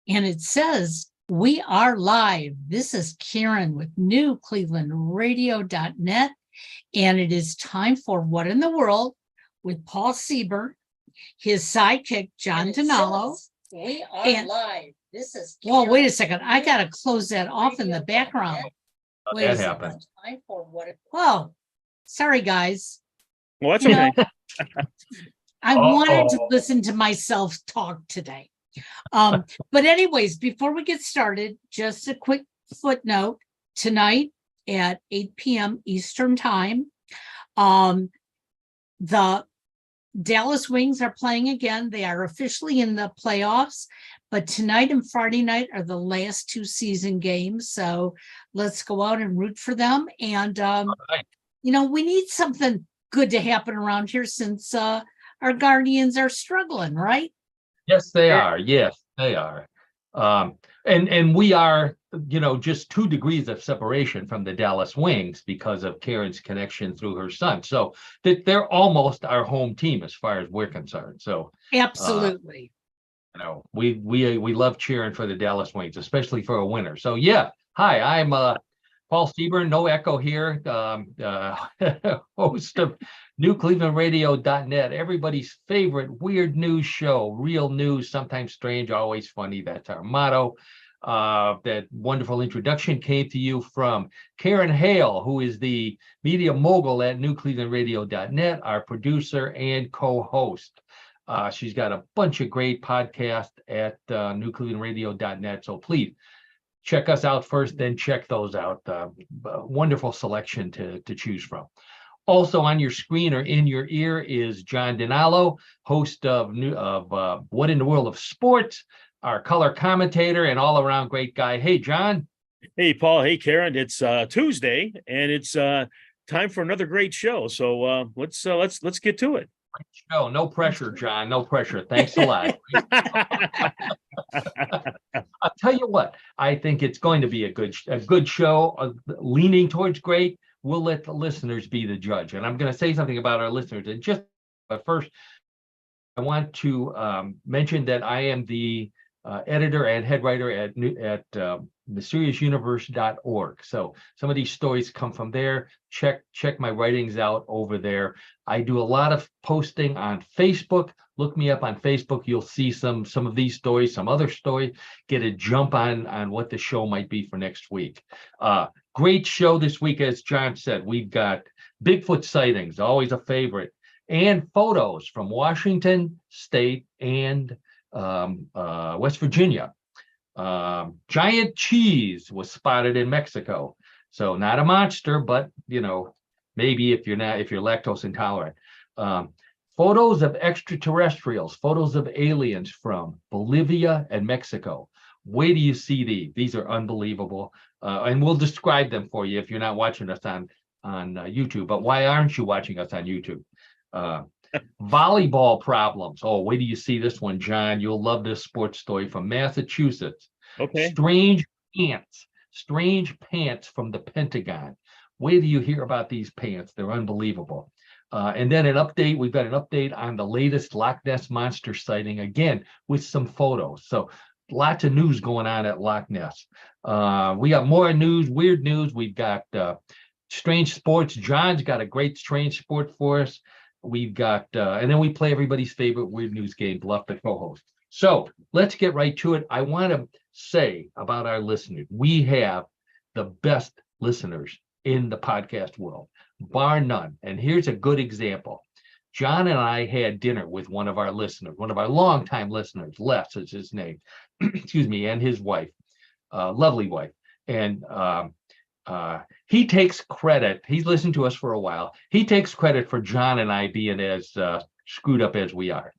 and it says, we are live. This is Karen with newclevelandradio.net, and it is time for What in the World with Paul Sieber, his sidekick, John Donalo. We are live. This is Karen. Well, wait a second. I got to close that off in the background. Wait that happened. Oh, sorry, guys. Well, that's okay. I wanted to listen to myself talk today. But anyways, before we get started, just a quick footnote. Tonight at 8 p.m. Eastern time, the Dallas Wings are playing again. They are officially in the playoffs, but tonight and Friday night are the last two season games. So let's go out and root for them. And, we need something good to happen around here since our Guardians are struggling, right? Yes, they are. Yes, they are. And we are, just 2 degrees of separation from the Dallas Wings because of Karen's connection through her son. So they're almost our home team as far as we're concerned. So absolutely. We love cheering for the Dallas Wings, especially for a winner. So yeah, hi, I'm Paul Sieber, no echo here, host of newclevelandradio.net, everybody's favorite weird news show, real news, sometimes strange, always funny. That's our motto. That wonderful introduction came to you from Karen Hale, who is the media mogul at newclevelandradio.net, our producer and co-host. She's got a bunch of great podcasts at newclevelandradio.net, so please check us out first, then check those out. Wonderful selection to choose from. Also on your screen or in your ear is John Donalo, host of What in the World of Sports, our color commentator and all-around great guy. Hey, John. Hey, Paul. Hey, Karen. It's Tuesday, and it's time for another great show. So let's get to it. Great show. No pressure, John. No pressure. Thanks a lot. I'll tell you what. I think it's going to be a good show. Leaning towards great. We'll let the listeners be the judge. And I'm going to say something about our listeners. And but first, I want to mention that I am the editor and head writer at mysteriousuniverse.org. So some of these stories come from there. Check my writings out over there. I do a lot of posting on Facebook. Look me up on Facebook. You'll see some of these stories, some other stories. Get a jump on what the show might be for next week. Great show this week, as John said. We've got Bigfoot sightings, always a favorite, and photos from Washington State and West Virginia. Giant cheese was spotted in Mexico. So not a monster, but maybe if you're lactose intolerant. Photos of extraterrestrials, photos of aliens from Bolivia and Mexico. Wait till you see these. These are unbelievable. And we'll describe them for you if you're not watching us on YouTube. But why aren't you watching us on YouTube? Volleyball problems. Oh, wait till you see this one, John. You'll love this sports story from Massachusetts. Okay. Strange pants from the Pentagon. Wait till you hear about these pants. They're unbelievable. And then we've got an update on the latest Loch Ness Monster sighting, again, with some photos. So lots of news going on at Loch Ness. We got more news, weird news. We've got strange sports. John's got a great strange sport for us. We've got, and then we play everybody's favorite weird news game, Bluff the co-host. So let's get right to it. I want to say about our listeners, we have the best listeners in the podcast world, bar none. And here's a good example. John and I had dinner with one of our listeners, one of our longtime listeners, Les is his name, excuse me, and his wife, lovely wife. And he takes credit. He's listened to us for a while. He takes credit for John and I being as screwed up as we are.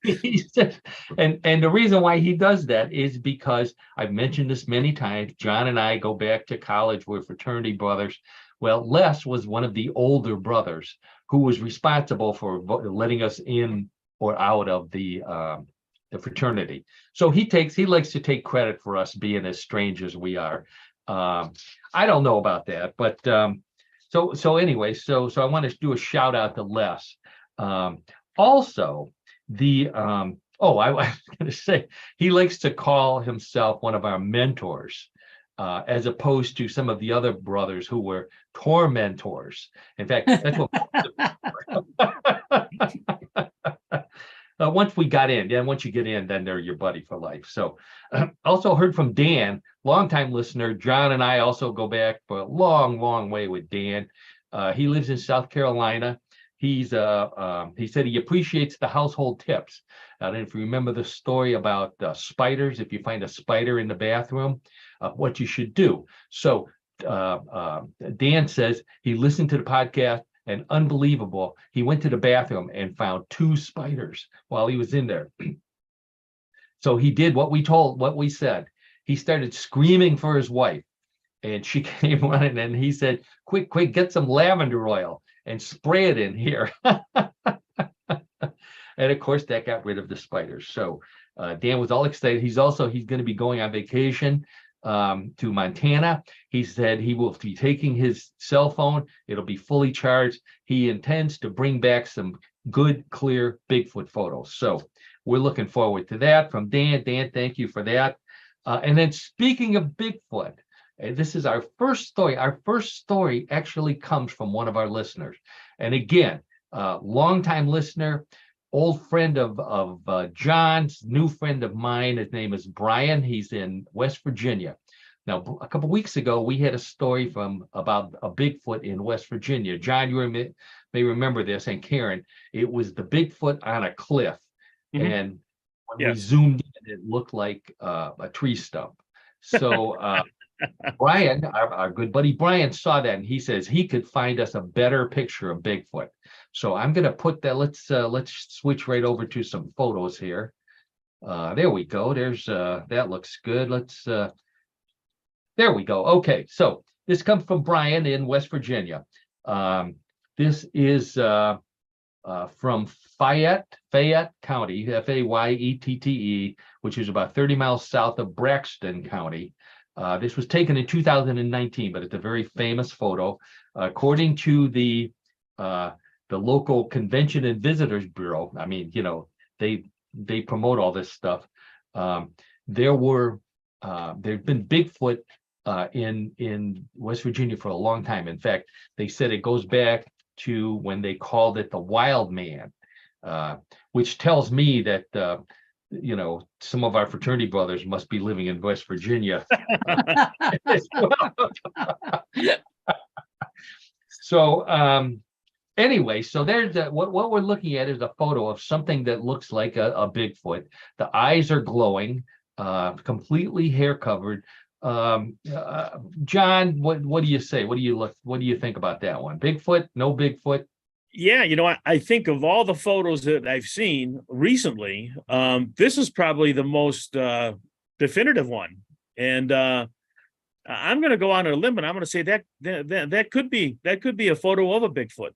He said, and the reason why he does that is because I've mentioned this many times. John and I go back to college. We're fraternity brothers. Well, Les was one of the older brothers who was responsible for letting us in or out of the fraternity. So he likes to take credit for us being as strange as we are. I don't know about that, but so anyway, so I want to do a shout out to Les. Also, the Oh, I was going to say he likes to call himself one of our mentors, as opposed to some of the other brothers who were tormentors. In fact, that's what. Once we got in, then once you get in, then they're your buddy for life. So, also heard from Dan, longtime listener. John and I also go back for a long, long way with Dan. He lives in South Carolina. He said he appreciates the household tips. I don't know if you remember the story about spiders. If you find a spider in the bathroom, what you should do. So Dan says he listened to the podcast, and unbelievable, he went to the bathroom and found 2 spiders while he was in there. So he did what we said. He started screaming for his wife, and she came running, and he said, quick, get some lavender oil and spray it in here. And of course, that got rid of the spiders. So Dan was all excited. He's going to be going on vacation to Montana. He said he will be taking his cell phone. It'll be fully charged. He intends to bring back some good, clear Bigfoot photos. So we're looking forward to that from Dan. Dan, thank you for that. And then speaking of Bigfoot, this is our first story. Our first story actually comes from one of our listeners. And again, longtime listener, old friend of John's, new friend of mine. His name is Brian. He's in West Virginia. Now, a couple of weeks ago, we had a story about a Bigfoot in West Virginia. John, you may remember this, and Karen, it was the Bigfoot on a cliff. Mhm. And when we zoomed in, it looked like a tree stump. So Brian, our good buddy Brian, saw that, and he says he could find us a better picture of Bigfoot. So I'm going to put that. Let's switch right over to some photos here. There we go. There's that looks good. There we go. Okay, so this comes from Brian in West Virginia. This is from Fayette County, Fayette, which is about 30 miles south of Braxton County. This was taken in 2019, but it's a very famous photo. According to the local Convention and Visitors Bureau, I mean, they promote all this stuff. There've been Bigfoot in West Virginia for a long time. In fact, they said it goes back to when they called it the Wild Man, which tells me that some of our fraternity brothers must be living in West Virginia as well. So anyway, so there's what we're looking at is a photo of something that looks like a Bigfoot. The eyes are glowing, completely hair covered. John, what do you say? What do you think about that one? Bigfoot? No Bigfoot? Yeah, I think of all the photos that I've seen recently, this is probably the most definitive one. And I'm going to go on a limb, and I'm going to say that could be a photo of a Bigfoot.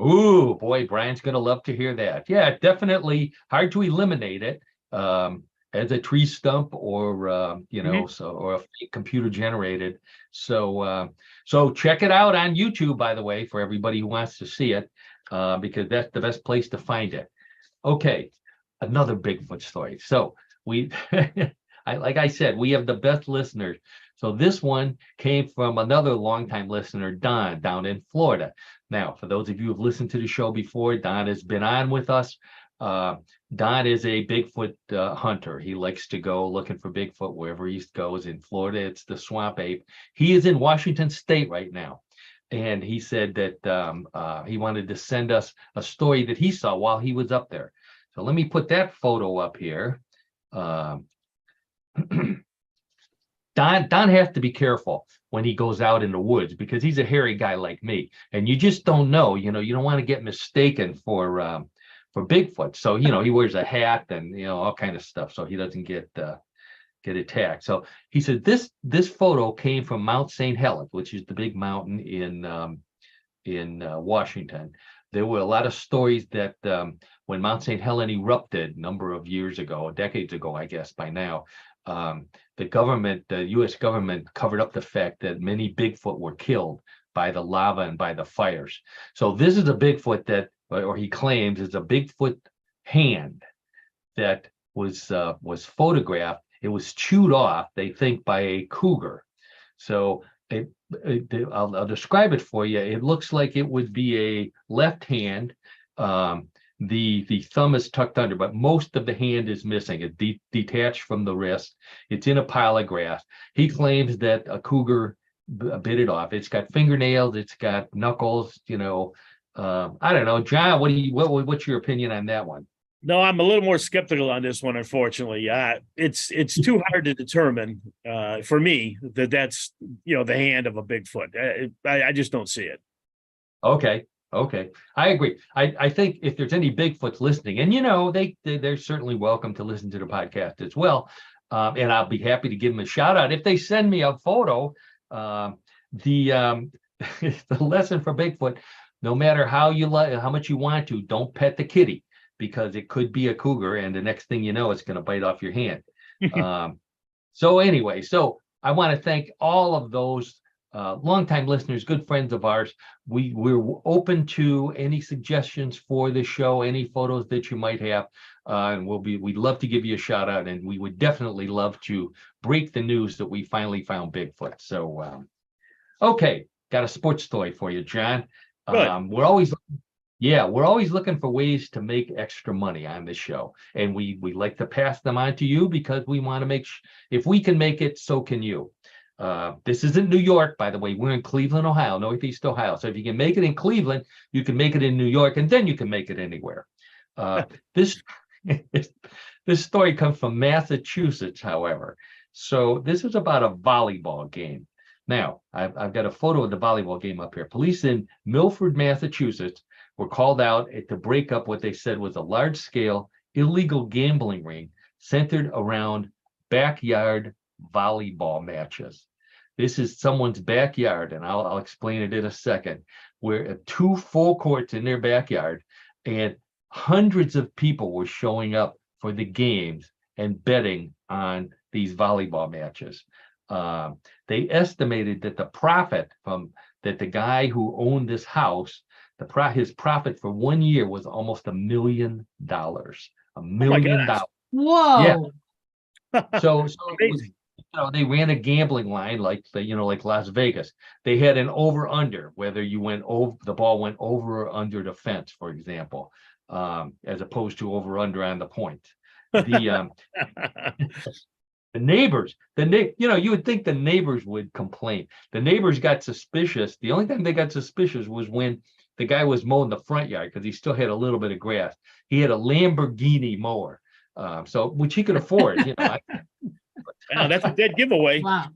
Ooh, boy, Brian's going to love to hear that. Yeah, definitely hard to eliminate it as a tree stump or or a fake computer generated. So check it out on YouTube, by the way, for everybody who wants to see it, because that's the best place to find it. Okay, another Bigfoot story. So we, like I said, we have the best listeners. So this one came from another longtime listener, Don, down in Florida. Now, for those of you who've listened to the show before, Don has been on with us. Don is a Bigfoot hunter. He likes to go looking for Bigfoot wherever he goes. In Florida, it's the swamp ape. He is in Washington State right now. And he said that he wanted to send us a story that he saw while he was up there. So let me put that photo up here. Don has to be careful when he goes out in the woods because he's a hairy guy like me, and you just don't know. You don't want to get mistaken for Bigfoot. So he wears a hat and all kind of stuff so he doesn't get attacked. So he said this photo came from Mount St. Helens, which is the big mountain in Washington. There were a lot of stories that when Mount St. Helens erupted a number of years ago, decades ago, I guess by now, the U.S. government covered up the fact that many Bigfoot were killed by the lava and by the fires. So this is a Bigfoot or he claims is a Bigfoot hand that was photographed. It was chewed off, they think, by a cougar. So I'll describe it for you. It looks like it would be a left hand. The thumb is tucked under, but most of the hand is missing. It detached from the wrist. It's in a pile of grass. He claims that a cougar bit it off. It's got fingernails. It's got knuckles. I don't know, John. What's your opinion on that one? No, I'm a little more skeptical on this one, unfortunately. It's too hard to determine for me that's the hand of a Bigfoot. I just don't see it. Okay, I agree. I think if there's any Bigfoots listening, and they're certainly welcome to listen to the podcast as well, and I'll be happy to give them a shout out if they send me a photo. The lesson for Bigfoot: no matter how much you want to, don't pet the kitty, because it could be a cougar, and the next thing you know, it's going to bite off your hand. So anyway, I want to thank all of those longtime listeners, good friends of ours. We're open to any suggestions for the show, any photos that you might have, and we'd love to give you a shout out, and we would definitely love to break the news that we finally found Bigfoot. So, okay, got a sports story for you, John. We're always looking for ways to make extra money on this show, and we like to pass them on to you because we want to make if we can make it, so can you. This isn't New York, by the way. We're in Cleveland, Ohio, Northeast Ohio. So if you can make it in Cleveland, you can make it in New York, and then you can make it anywhere. This story comes from Massachusetts, however. So this is about a volleyball game. Now, I've got a photo of the volleyball game up here. Police in Milford, Massachusetts were called out to break up what they said was a large-scale illegal gambling ring centered around backyard volleyball matches. This is someone's backyard, and I'll explain it in a second, where 2 full courts in their backyard, and hundreds of people were showing up for the games and betting on these volleyball matches. They estimated that the profit that the guy who owned this house, his profit for 1 year was almost $1 million. $1 million. Whoa. Yeah. So it was, they ran a gambling line like Las Vegas. They had an over/under, whether the ball went over or under the fence, for example, as opposed to over/under on the point. The neighbors, you would think the neighbors would complain. The neighbors got suspicious. The only time they got suspicious was when the guy was mowing the front yard, because he still had a little bit of grass. He had a Lamborghini mower, which he could afford. That's a dead giveaway. Wow.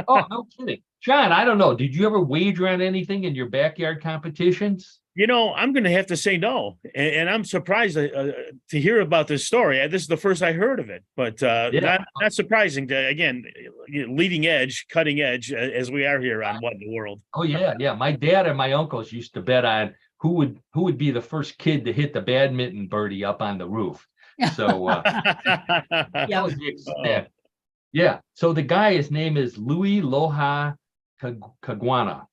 Oh, no kidding. John, I don't know. Did you ever wager on anything in your backyard competitions? I'm going to have to say no. And I'm surprised to hear about this story. This is the first I heard of it, but not surprising to, again, leading edge, cutting edge, as we are here on What in the World. Oh, yeah. Yeah. My dad and my uncles used to bet on who would be the first kid to hit the badminton birdie up on the roof. So that was the extent. Yeah. So the guy, his name is Louis Loha Kagwana.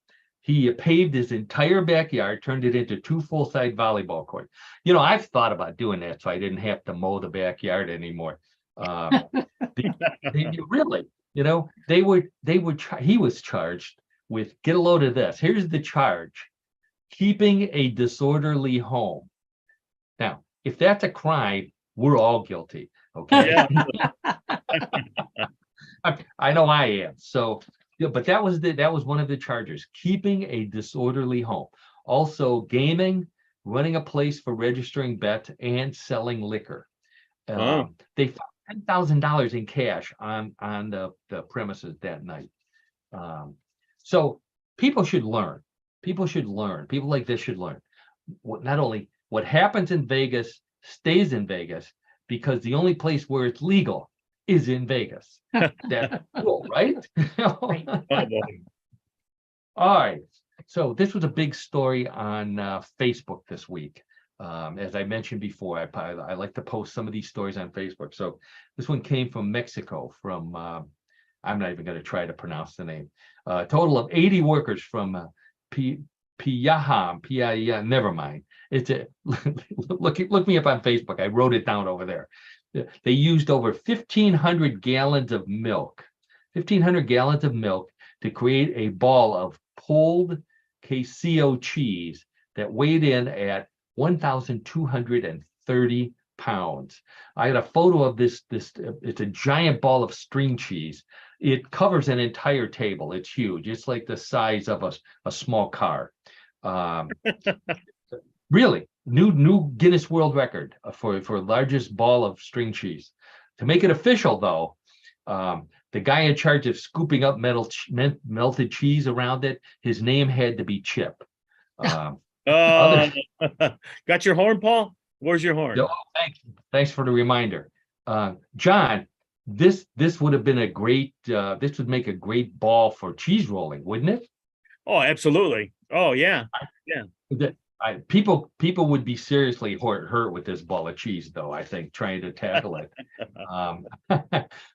He paved his entire backyard, turned it into 2 full-size volleyball courts. I've thought about doing that so I didn't have to mow the backyard anymore. Really, he was charged with, get a load of this. Here's the charge: keeping a disorderly home. Now, if that's a crime, we're all guilty. Okay. I know I am. So, but that was one of the charges: keeping a disorderly home. Also, gaming, running a place for registering bets, and selling liquor. They found $10,000 in cash on the premises that night. So people should learn. People like this should learn. Not only what happens in Vegas stays in Vegas, because the only place where it's legal is in Vegas. That's cool, right? All right. So this was a big story on Facebook this week. As I mentioned before, I like to post some of these stories on Facebook. So this one came from Mexico, from I'm not even going to try to pronounce the name. A total of 80 workers from Piyaham, never mind. It's look me up on Facebook. I wrote it down over there. They used over 1,500 gallons of milk, 1,500 gallons of milk to create a ball of pulled queso cheese that weighed in at 1,230 pounds. I had a photo of this. It's a giant ball of string cheese. It covers an entire table. It's huge. It's like the size of a small car. Really, new Guinness World Record for largest ball of string cheese. To make it official, though, the guy in charge of scooping up melted cheese around it, his name had to be Chip. Got your horn, Paul? Where's your horn? Oh, thanks for the reminder, John. This would have been a great. This would make a great ball for cheese rolling, wouldn't it? Oh, absolutely. Oh, yeah. People would be seriously hurt with this ball of cheese, though, I think, trying to tackle it.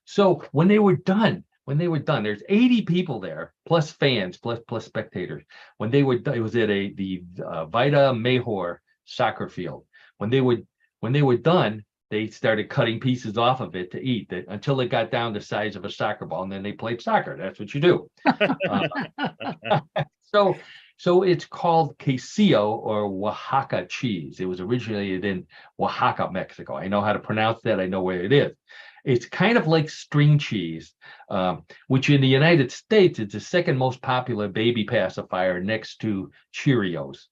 So when they were done, there's 80 people there, plus fans, plus spectators. When they were done, it was at the Vita Mejor soccer field. When they were done, they started cutting pieces off of it to eat until it got down the size of a soccer ball, and then they played soccer. That's what you do. So it's called queso or Oaxaca cheese. It was originated in Oaxaca, Mexico. I know how to pronounce that. I know where it is. It's kind of like string cheese, which in the United States, it's the second most popular baby pacifier next to Cheerios.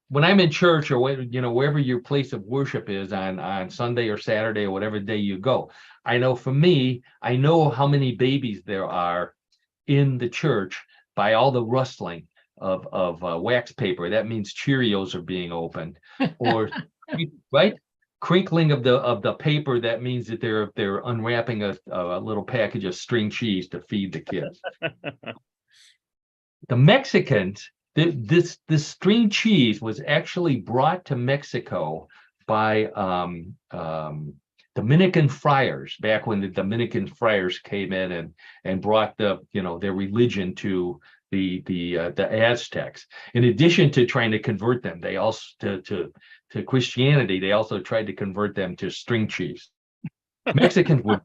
When I'm in church or wherever your place of worship is on Sunday or Saturday or whatever day you go, I know for me, I know how many babies there are in the church by all the rustling of wax paper. That means Cheerios are being opened, or right, crinkling of the paper. That means that they're unwrapping a little package of string cheese to feed the kids. The Mexicans, this string cheese was actually brought to Mexico by Dominican friars, back when the Dominican friars came in and brought their religion to the Aztecs. In addition to trying to convert them, they also to Christianity, they also tried to convert them to string cheese. Mexicans were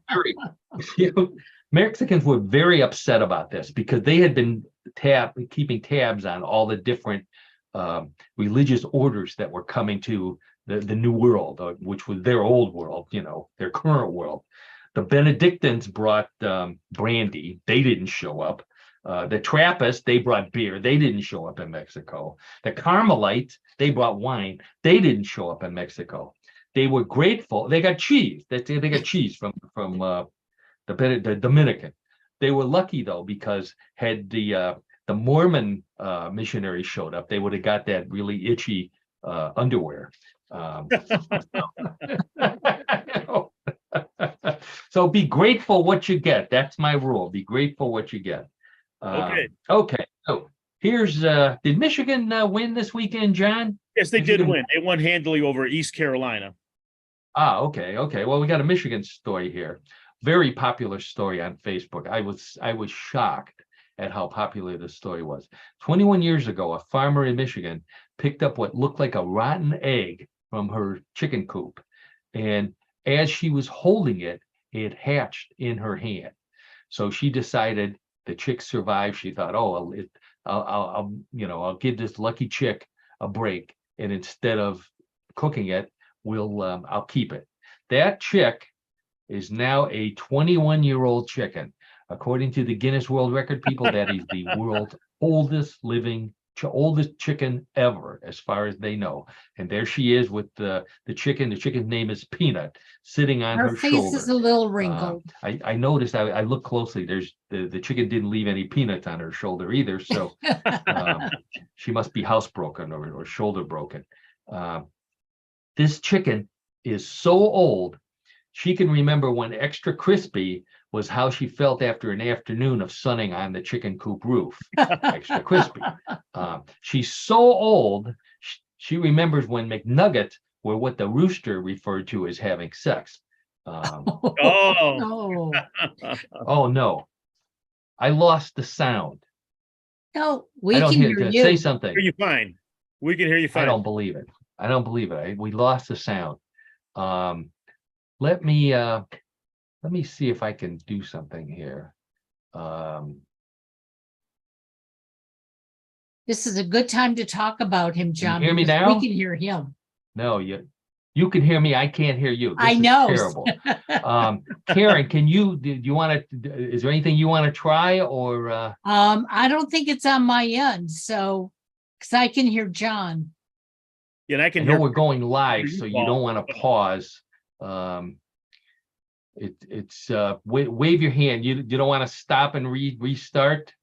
very upset about this because they had been keeping tabs on all the different religious orders that were coming to the New World, which was their old world, their current world. The Benedictines brought brandy. They didn't show up. The Trappists, they brought beer. They didn't show up in Mexico. The Carmelites, they brought wine. They didn't show up in Mexico. They were grateful. They got cheese. They got cheese from the Dominican. They were lucky, though, because had the Mormon missionaries showed up, they would have got that really itchy underwear. So be grateful what you get. That's my rule. Be grateful what you get. Okay. So here's did Michigan win this weekend, John? Yes, they did win. They won handily over East Carolina. Okay. Well, we got a Michigan story here. Very popular story on Facebook. I was shocked at how popular this story was. 21 years ago, a farmer in Michigan picked up what looked like a rotten egg from her chicken coop. And as she was holding it, it hatched in her hand. So she decided the chick survived. She thought, I'll give this lucky chick a break. And instead of cooking it, I'll keep it. That chick is now a 21-year-old chicken. According to the Guinness World Record people, that is the world's oldest chicken ever, as far as they know. And there she is with the chicken. The chicken's name is Peanut, sitting on her shoulder. Her face is a little wrinkled. I noticed. I looked closely. There's the chicken didn't leave any peanuts on her shoulder either. So she must be housebroken or shoulder broken. This chicken is so old. She can remember when extra crispy was how she felt after an afternoon of sunning on the chicken coop roof. Extra crispy. She's so old, she remembers when McNuggets were what the rooster referred to as having sex. No. Oh, no. I lost the sound. No, we can hear you. Say something. Hear you fine. We can hear you fine. I don't believe it. We lost the sound. Let me see if I can do something here. This is a good time to talk about him, Can John. you hear me because now? We can hear him. No, you can hear me. I can't hear you. This I is know. terrible. Karen, do you want to, is there anything you want to try or? I don't think it's on my end, so, because I can hear John. Yeah, and I I can know hear. we're going live, you, so you Paul. don't want to pause. It's wave your hand. You don't want to stop and restart?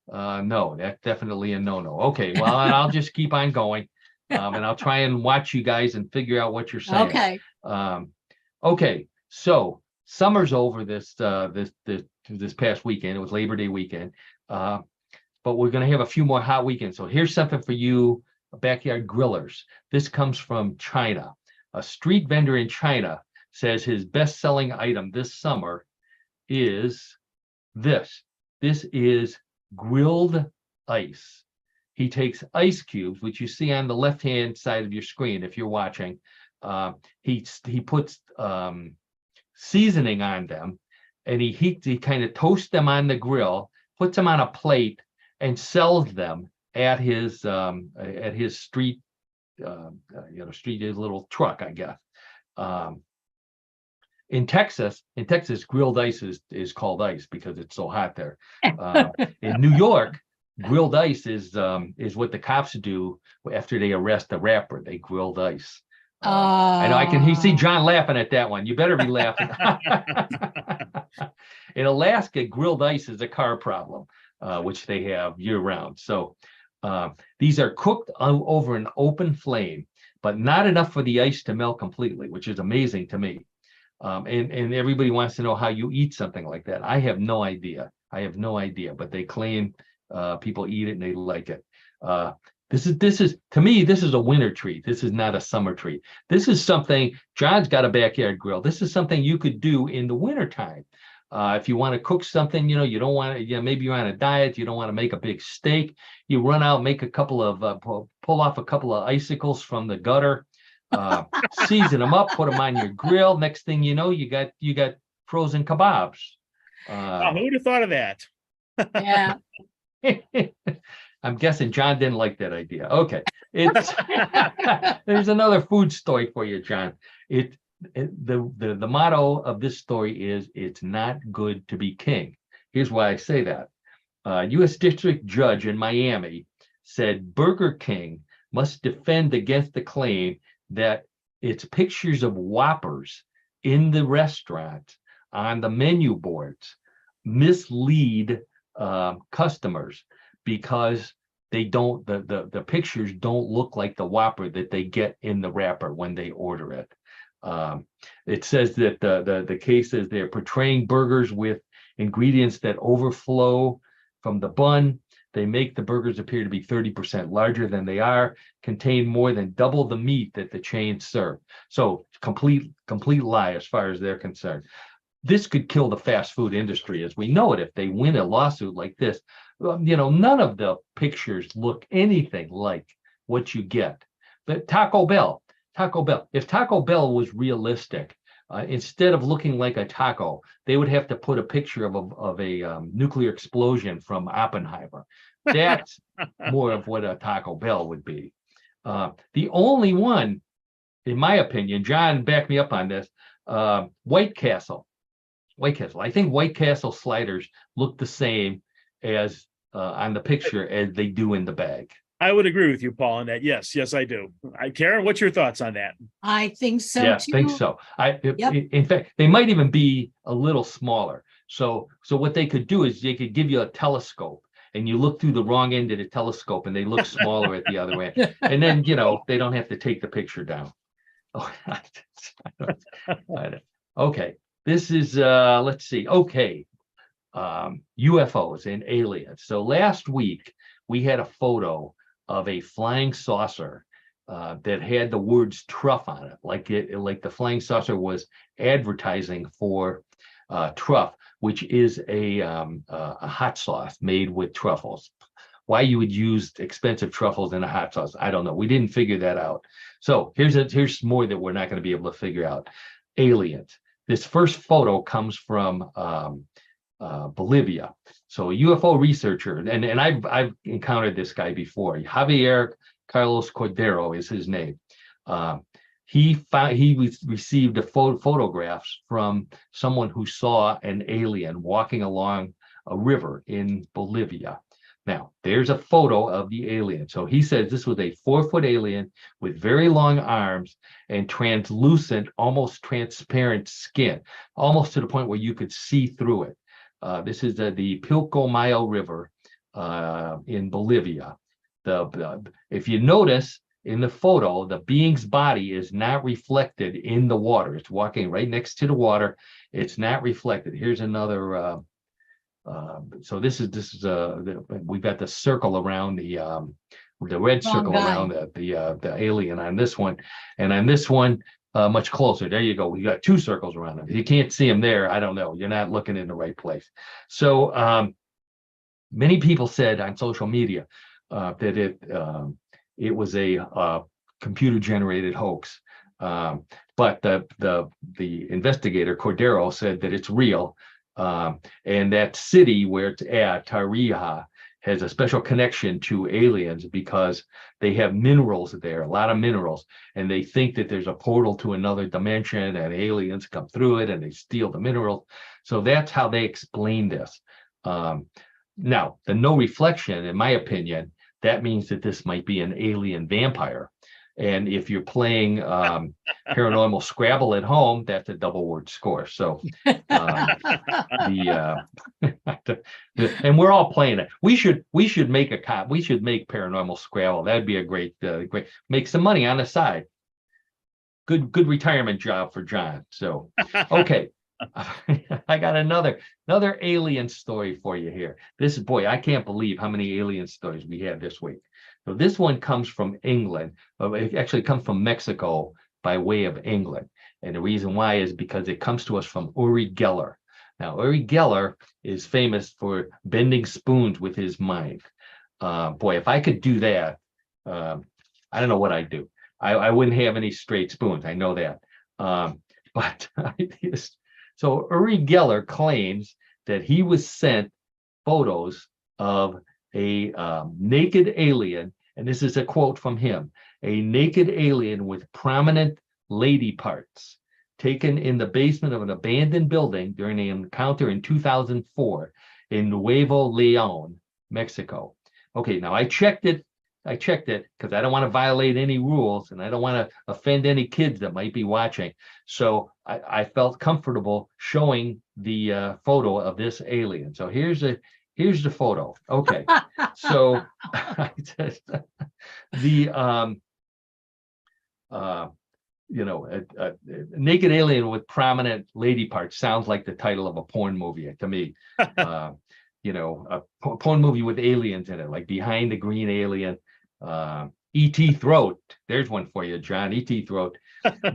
No, that's definitely a no. Okay, well, I'll just keep on going. And I'll try and watch you guys and figure out what you're saying. Okay. Okay, so summer's over this past weekend. It was Labor Day weekend. But we're gonna have a few more hot weekends. So here's something for you backyard grillers. This comes from China. A street vendor in China says his best-selling item this summer is this. This is grilled ice. He takes ice cubes, which you see on the left-hand side of your screen if you're watching. He puts seasoning on them, and he kind of toasts them on the grill, puts them on a plate, and sells them at his street, his little truck, I guess. In Texas, grilled ice is called ice because it's so hot there. In New York, grilled ice is what the cops do after they arrest a rapper. They grilled ice. I know I can see John laughing at that one. You better be laughing. In Alaska, grilled ice is a car problem, which they have year round. So these are cooked over an open flame, but not enough for the ice to melt completely, which is amazing to me. And everybody wants to know how you eat something like that. I have no idea. But they claim people eat it and they like it. This is to me, this is a winter treat. This is not a summer treat. This is something, John's got a backyard grill. This is something you could do in the wintertime. If you want to cook something, you don't want to, maybe you're on a diet, you don't want to make a big steak. You run out, make a couple of, pull off a couple of icicles from the gutter, season them up, put them on your grill. Next thing you know, you got frozen kebabs. Who would have thought of that? Yeah. I'm guessing John didn't like that idea. Okay, there's another food story for you, John. The motto of this story is, it's not good to be king. Here's why I say that. U.S. District Judge in Miami said Burger King must defend against the claim that its pictures of Whoppers in the restaurant on the menu boards mislead customers, because they don't, the pictures don't look like the Whopper that they get in the wrapper when they order it. It says that the case is they're portraying burgers with ingredients that overflow from the bun. They make the burgers appear to be 30% larger than they are, contain more than double the meat that the chains serve. So complete lie as far as they're concerned. This could kill the fast food industry as we know it if they win a lawsuit like this. None of the pictures look anything like what you get. But Taco Bell, if Taco Bell was realistic, instead of looking like a taco, they would have to put a picture of a nuclear explosion from Oppenheimer. That's more of what a Taco Bell would be. The only one, in my opinion, John, back me up on this, White Castle. I think White Castle sliders look the same as on the picture as they do in the bag. I would agree with you, Paul, on that. Yes, I do. Karen, what's your thoughts on that? I think so Yeah, too. think so. Yep. In fact, they might even be a little smaller. So what they could do is they could give you a telescope, and you look through the wrong end of the telescope, and they look smaller at the other end. And then they don't have to take the picture down. Okay, this is let's see. Okay, UFOs and aliens. So last week we had a photo of a flying saucer that had the words truff on it, like the flying saucer was advertising for truff, which is a hot sauce made with truffles. why you would use expensive truffles in a hot sauce. I don't know. We didn't figure that out. So here's more that we're not going to be able to figure out. Aliens. This first photo comes from Bolivia. So a UFO researcher, and I've encountered this guy before. Javier Carlos Cordero is his name. He received photographs from someone who saw an alien walking along a river in Bolivia. Now, there's a photo of the alien. So he says this was a 4-foot alien with very long arms and translucent, almost transparent skin, almost to the point where you could see through it. This is the Pilcomayo River in Bolivia. If you notice in the photo, the being's body is not reflected in the water. It's walking right next to the water. It's not reflected. Here's another. So this is we've got the circle around the red circle around the alien on this one, and on this one much closer. There you go. We got 2 circles around him. You can't see him there. I don't know. You're not looking in the right place. So many people said on social media that it was a computer generated hoax, but the investigator Cordero said that it's real. And that city where it's at, Tarija, has a special connection to aliens because they have minerals there, a lot of minerals, and they think that there's a portal to another dimension and aliens come through it and they steal the minerals. So that's how they explain this. Now, the no reflection, in my opinion, that means that this might be an alien vampire. And if you're playing paranormal Scrabble at home, that's a double word score. So and we're all playing it. We should make paranormal Scrabble. That'd be a great make some money on the side. Good retirement job for John. So okay. I got another alien story for you here. I can't believe how many alien stories we had this week. So this one comes from England. It actually comes from Mexico by way of England. And the reason why is because it comes to us from Uri Geller. Now, Uri Geller is famous for bending spoons with his mind. If I could do that, I don't know what I'd do. I wouldn't have any straight spoons. I know that. So Uri Geller claims that he was sent photos of a naked alien, and this is a quote from him, a naked alien with prominent lady parts taken in the basement of an abandoned building during an encounter in 2004 in Nuevo León, Mexico. Okay, now I checked it because I don't want to violate any rules and I don't want to offend any kids that might be watching. So I felt comfortable showing the photo of this alien. So here's the photo. Okay. So a naked alien with prominent lady parts sounds like the title of a porn movie to me. A porn movie with aliens in it, like Behind the Green Alien, E.T. Throat. There's one for you, John. E.T. Throat.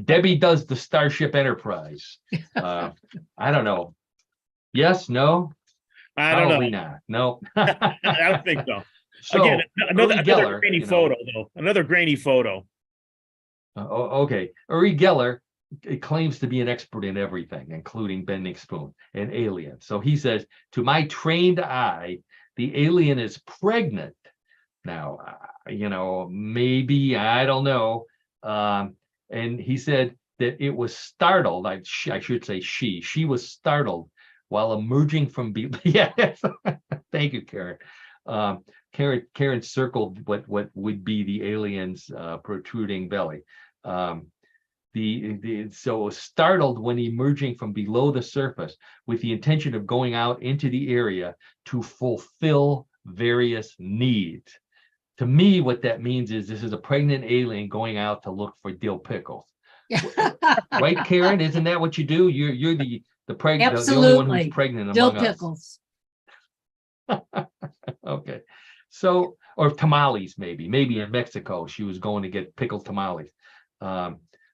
Debbie Does the Starship Enterprise. I don't know. Yes, no? I don't Probably know. Not. No. I don't think so. So, again, another Geller, grainy photo, though. Another grainy photo. Okay. Uri Geller claims to be an expert in everything, including bending spoon and aliens. So he says, to my trained eye, the alien is pregnant. Now, maybe, I don't know. And he said that it was startled. I should say she was startled while emerging from yeah. Thank you, Karen. Karen circled what would be the alien's protruding belly. So startled when emerging from below the surface with the intention of going out into the area to fulfill various needs. To me, what that means is this is a pregnant alien going out to look for dill pickles. Right, Karen? Isn't that what you do? You're the pregnant, the only one who's pregnant dill among pickles. Us. Okay. So, or tamales, maybe in Mexico, she was going to get pickled tamales.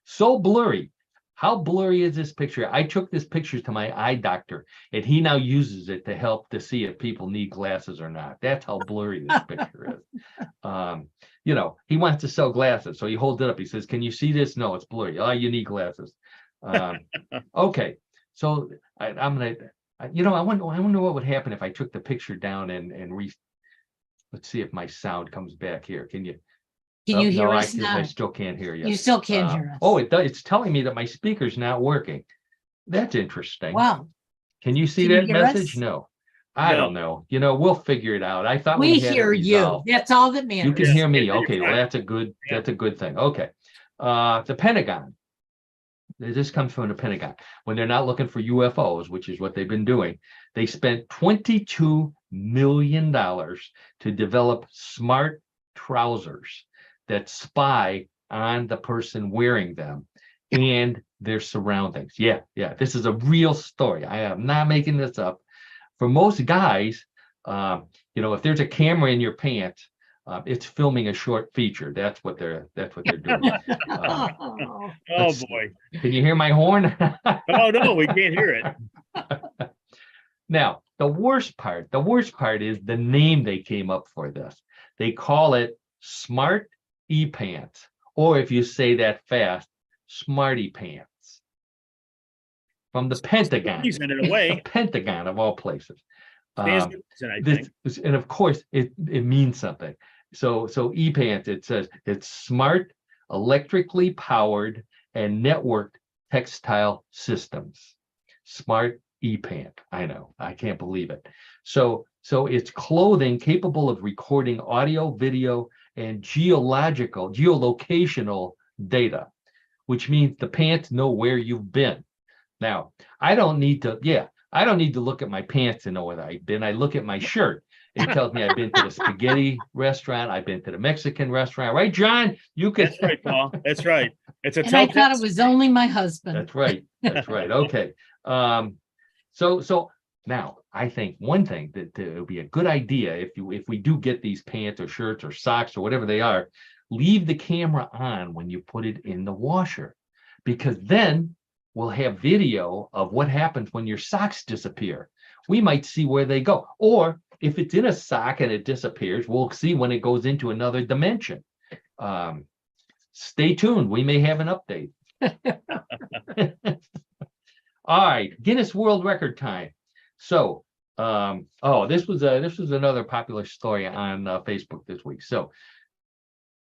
So blurry. How blurry is this picture? I took this picture to my eye doctor, and he now uses it to help to see if people need glasses or not. That's how blurry this picture is. He wants to sell glasses, so he holds it up. He says, "Can you see this?" No, it's blurry. Oh, you need glasses. Okay, so I'm gonna. I wonder what would happen if I took the picture down and let's see if my sound comes back here. Can you? Can you hear No, us I now? still can't hear you. You still can't hear us. Oh, it's telling me that my speaker's not working. That's interesting. Wow. Can you see Can you that hear message? us? No. I No. don't know. We'll figure it out. I thought We had hear it you. resolved. That's all that You matters. can hear me. You're Okay, well, fine. that's a good thing. Okay. The Pentagon. This comes from the Pentagon. When they're not looking for UFOs, which is what they've been doing, they spent $22 million to develop smart trousers that spy on the person wearing them and their surroundings. Yeah. This is a real story. I am not making this up. For most guys, if there's a camera in your pants, it's filming a short feature. That's what they're doing. Oh, Oh, boy. Can you hear my horn? Oh, no, we can't hear it. Now, the worst part is the name they came up for this. They call it Smart E-Pants, or if you say that fast, Smarty Pants. From the Pentagon. Reason in a way. The Pentagon of all places. Stands to reason, I think. And of course, it means something. So E-Pants, it says it's smart, electrically powered, and networked textile systems. Smart E-Pant. I know, I can't believe it. So it's clothing capable of recording audio, video, and geolocational data, which means the pants know where you've been. Now, I don't need to look at my pants to know where I've been. I look at my shirt. It tells me I've been to the spaghetti restaurant. I've been to the Mexican restaurant. Right, John? You can. That's right, Paul. That's right. It's a and I thought it was only my husband. That's right. Okay. So now I think one thing that it would be a good idea if we do get these pants or shirts or socks or whatever they are, leave the camera on when you put it in the washer, because then we'll have video of what happens when your socks disappear. We might see where they go. Or if it's in a sock and it disappears, we'll see when it goes into another dimension. Stay tuned. We may have an update. All right, Guinness World Record time. So, this was another popular story on Facebook this week. So,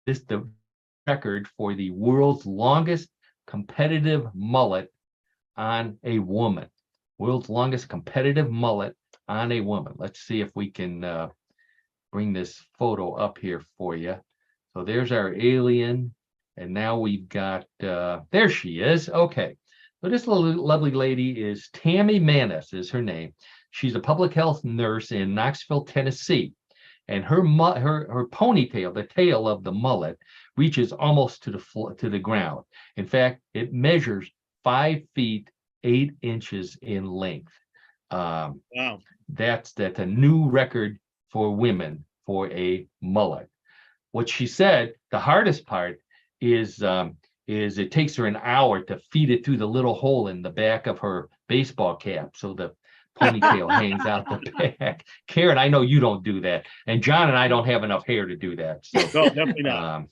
the record for the world's longest competitive mullet on a woman. World's longest competitive mullet on a woman. Let's see if we can bring this photo up here for you. So there's our alien, and now we've got there she is. Okay. So this lovely lady is Tammy Manis is her name. She's a public health nurse in Knoxville, Tennessee. And her ponytail, the tail of the mullet, reaches almost to the ground. In fact, it measures 5 feet 8 inches in length. Wow. That's a new record for women for a mullet. What she said, the hardest part is it takes her an hour to feed it through the little hole in the back of her baseball cap, so the ponytail hangs out the back. Karen, I know you don't do that, and John and I don't have enough hair to do that. So No, definitely not.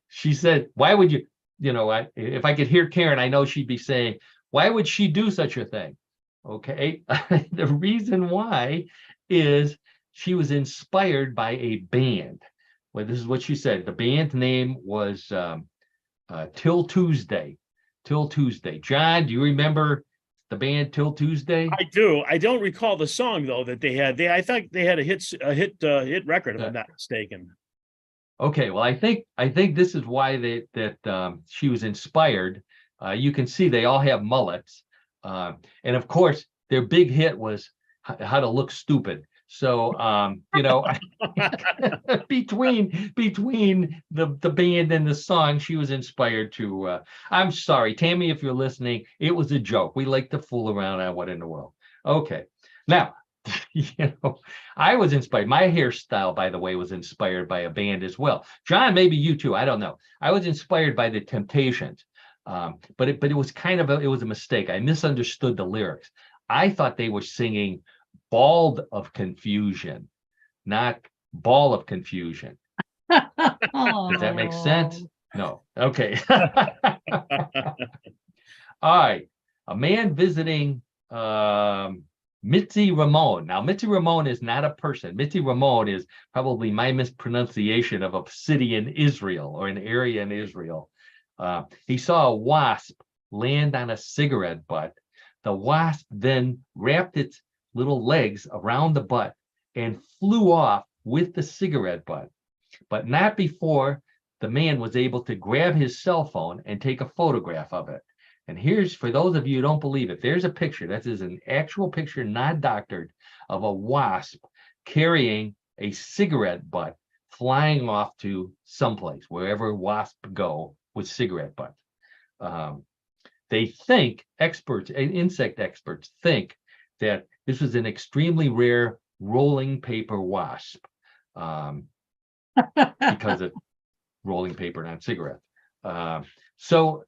She said, "Why would you?" If I could hear Karen, I know she'd be saying, "Why would she do such a thing?" Okay, the reason why is she was inspired by a band. Well, this is what she said. The band name was Till Tuesday. Till Tuesday. John, do you remember the band Till Tuesday? I do. I don't recall the song though that they had. I thought they had a hit record, if I'm not mistaken. Okay, well, I think this is why she was inspired. You can see they all have mullets, and of course their big hit was How to Look Stupid. So between the band and the song, she was inspired to. I'm sorry, Tammy, if you're listening, it was a joke. We like to fool around on What in the World. Okay, now I was inspired. My hairstyle, by the way, was inspired by a band as well. John, maybe you too. I don't know. I was inspired by the Temptations, but it was kind of it was a mistake. I misunderstood the lyrics. I thought they were singing "Bald of Confusion," not "Ball of Confusion." Does that make sense? Oh. No. Okay. All right. A man visiting Mitzi Ramon. Now, Mitzi Ramon is not a person. Mitzi Ramon is probably my mispronunciation of a city in Israel or an area in Israel. He saw a wasp land on a cigarette butt. The wasp then wrapped its little legs around the butt and flew off with the cigarette butt, but not before the man was able to grab his cell phone and take a photograph of it. And here's, for those of you who don't believe it, there's a picture. That is an actual picture, not doctored, of a wasp carrying a cigarette butt flying off to someplace, wherever wasps go with cigarette butts. They think, insect experts think that this was an extremely rare rolling paper wasp because of rolling paper, not cigarettes. So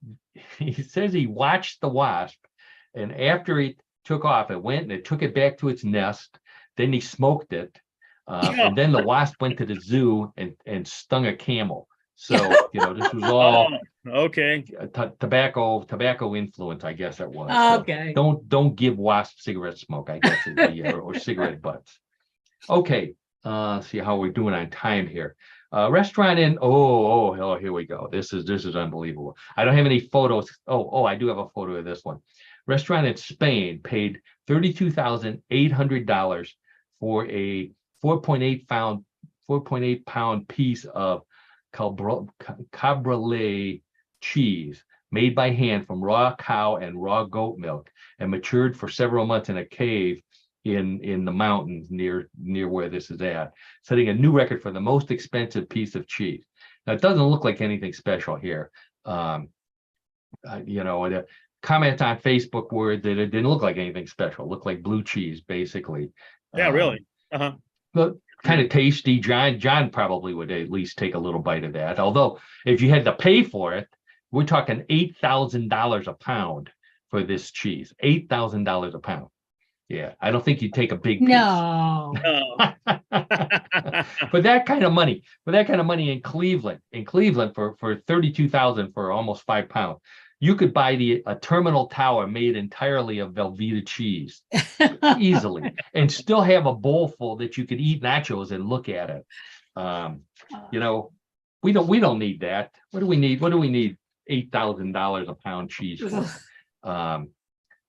he says he watched the wasp, and after he took off, it went and it took it back to its nest. Then he smoked it, and then the wasp went to the zoo and stung a camel. So this was all okay. Tobacco influence, I guess it was. Okay. So don't give wasp cigarette smoke, I guess, or cigarette butts. Okay. See how we're doing on time here. Restaurant in here we go. This is unbelievable. I don't have any photos. I do have a photo of this one. Restaurant in Spain paid $32,800 for a 4.8 pound piece of cabriolet cheese made by hand from raw cow and raw goat milk and matured for several months in a cave in the mountains near where this is at, setting a new record for the most expensive piece of cheese. Now, it doesn't look like anything special here. The comments on Facebook were that it didn't look like anything special. It looked like blue cheese, basically. Yeah, really. But kind of tasty. John probably would at least take a little bite of that. Although, if you had to pay for it, we're talking $8,000 a pound for this cheese. $8,000 a pound. Yeah, I don't think you'd take a big piece. No. For that kind of money in Cleveland for $32,000 for almost 5 pounds, you could buy a terminal tower made entirely of Velveeta cheese easily, and still have a bowl full that you could eat nachos and look at it. We don't need that. What do we need? What do we need $8,000 a pound cheese for?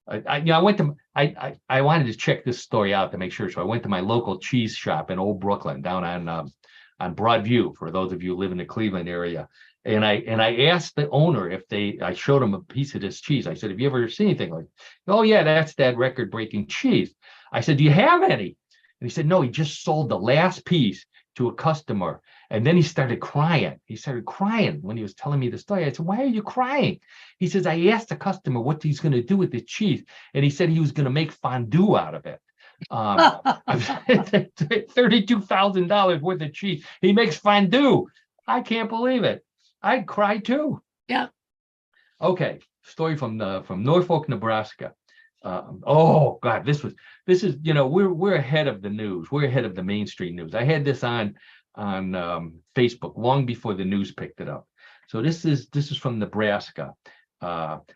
I wanted to check this story out to make sure. So I went to my local cheese shop in Old Brooklyn, down on Broadview, for those of you who live in the Cleveland area. And I asked the owner if I showed him a piece of this cheese. I said, "Have you ever seen anything like?" "Oh yeah, that's that record-breaking cheese." I said, "Do you have any?" And he said, "No, he just sold the last piece to a customer." And then he started crying. He started crying when he was telling me the story. I said, "Why are you crying?" He says, "I asked the customer what he's going to do with the cheese, and he said he was going to make fondue out of it." $32,000 worth of cheese. He makes fondue. I can't believe it. I'd cry too. Yeah. Okay. Story from Norfolk, Nebraska. Oh God, this is we're ahead of the news. We're ahead of the mainstream news. I had this on Facebook long before the news picked it up. So this is from Nebraska.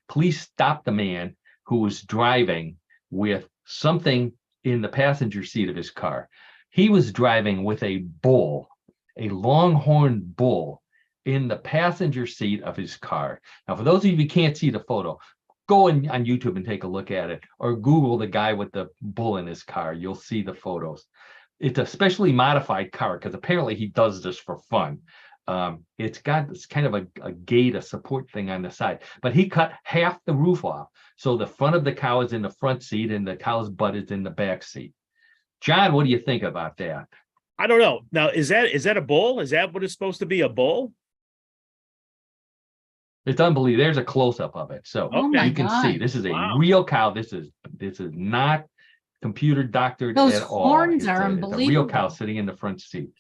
Police stopped the man who was driving with something in the passenger seat of his car. He was driving with a bull, a longhorn bull, in the passenger seat of his car. Now, for those of you who can't see the photo, go on YouTube and take a look at it, or Google the guy with the bull in his car. You'll see the photos. It's a specially modified car because apparently he does this for fun. It's got this kind of a gate, a support thing on the side, but he cut half the roof off. So the front of the cow is in the front seat and the cow's butt is in the back seat. John, what do you think about that? I don't know. Now, is that a bull? Is that what it's supposed to be, a bull? It's unbelievable. There's a close-up of it. So Oh my you can God. see this is a Wow. real cow. This is not computer doctored Those at all. horns It's are it's a real unbelievable. cow sitting in the front seat.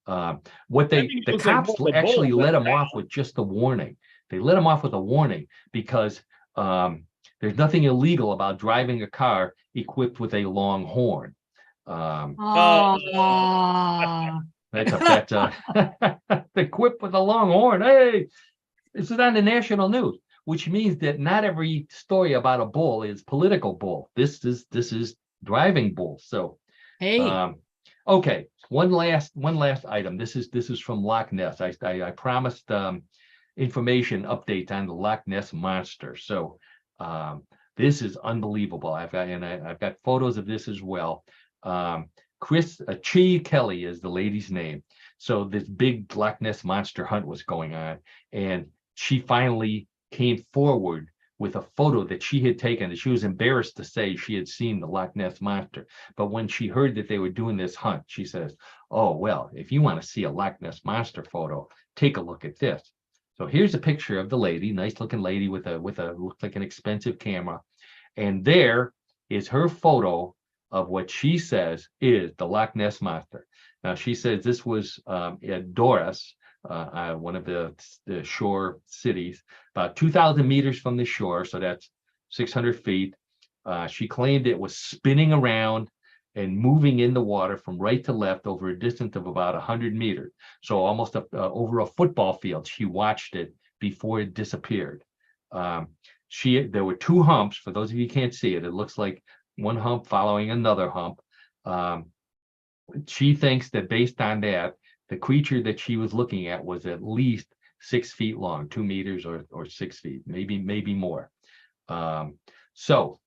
What That they thing the looks like cops more of a actually bull let than him a off cow. with just a warning. They let him off with a warning because there's nothing illegal about driving a car equipped with a long horn. Oh, That's equipped with a long horn. Hey, this is on the national news, which means that not every story about a bull is political bull. This is driving bull. So hey, okay, one last item. This is from Loch Ness. I promised information updates on the Loch Ness monster. So this is unbelievable. I've got photos of this as well. Chi Kelly is the lady's name. So this big Loch Ness monster hunt was going on, and she finally came forward with a photo that she had taken, that she was embarrassed to say she had seen the Loch Ness monster. But when she heard that they were doing this hunt, she says, oh, well, if you want to see a Loch Ness monster photo, take a look at this. So here's a picture of the lady, nice looking lady with a looks like an expensive camera. And there is her photo of what she says is the Loch Ness monster. Now, she says this was at Doris, one of the shore cities, about 2,000 meters from the shore. So that's 600 feet. She claimed it was spinning around and moving in the water from right to left over a distance of about 100 meters. So almost over a football field. She watched it before it disappeared. There were two humps. For those of you who can't see it, it looks like one hump following another hump. She thinks that based on that, the creature that she was looking at was at least 6 feet long, 2 meters or 6 feet, maybe more. So,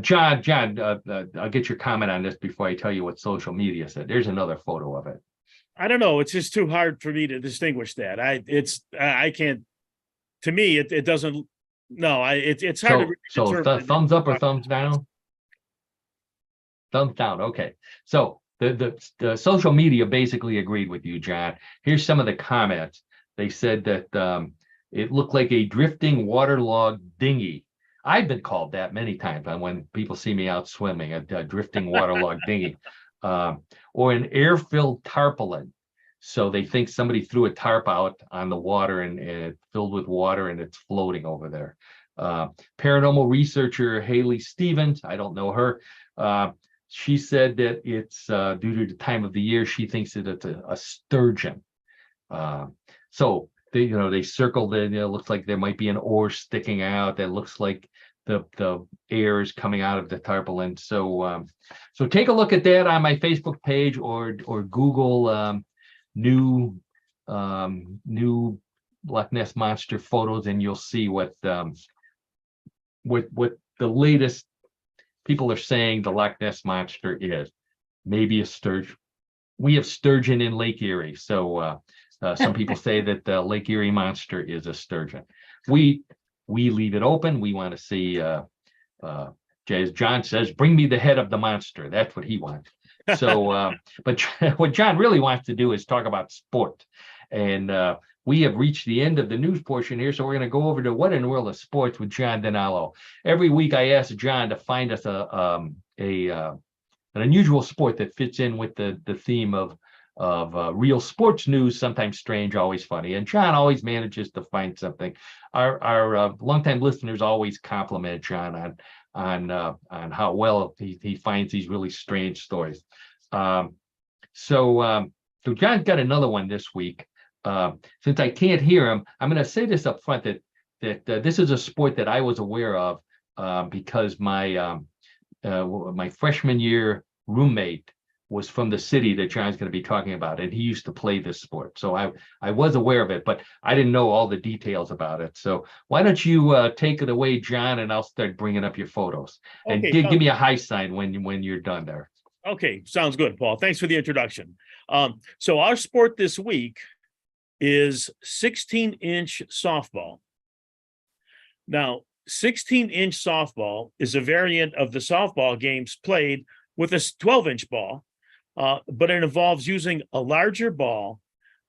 John, I'll get your comment on this before I tell you what social media said. There's another photo of it. I don't know. It's just too hard for me to distinguish that. I can't. To me, it doesn't. No, it's hard to. So thumbs up or thumbs down? Thumbs down. Okay. So the social media basically agreed with you, John. Here's some of the comments. They said that it looked like a drifting waterlogged dinghy. I've been called that many times when people see me out swimming, a drifting waterlogged dinghy, or an air-filled tarpaulin. So they think somebody threw a tarp out on the water and it's filled with water and it's floating over there. Paranormal researcher Haley Stevens, I don't know her. She said that it's due to the time of the year, she thinks that it's a sturgeon. So they circled it. It looks like there might be an oar sticking out. That looks like the air is coming out of the tarpaulin. So take a look at that on my Facebook page or Google new Loch Ness monster photos, and you'll see what the latest people are saying the Loch Ness monster is. Maybe a sturgeon. We have sturgeon in Lake Erie, so some people say that the Lake Erie monster is a sturgeon. We leave it open. We want to see, as John says, bring me the head of the monster. That's what he wants. So, but what John really wants to do is talk about sport. And we have reached the end of the news portion here, so we're going to go over to What in the World of Sports with John Donallo. Every week I ask John to find us an unusual sport that fits in with the theme of real sports news, sometimes strange, always funny. And John always manages to find something. Our longtime listeners always compliment John on how well he finds these really strange stories. So John's got another one this week. Since I can't hear him, I'm going to say this up front that this is a sport that I was aware of because my freshman year roommate was from the city that John's going to be talking about, and he used to play this sport. So I was aware of it, but I didn't know all the details about it. So why don't you take it away, John, and I'll start bringing up your photos. And Okay, give me a high sign when you're done there. Okay, sounds good, Paul. Thanks for the introduction. So our sport this week is 16-inch softball. Now, 16-inch softball is a variant of the softball games played with a 12-inch ball, but it involves using a larger ball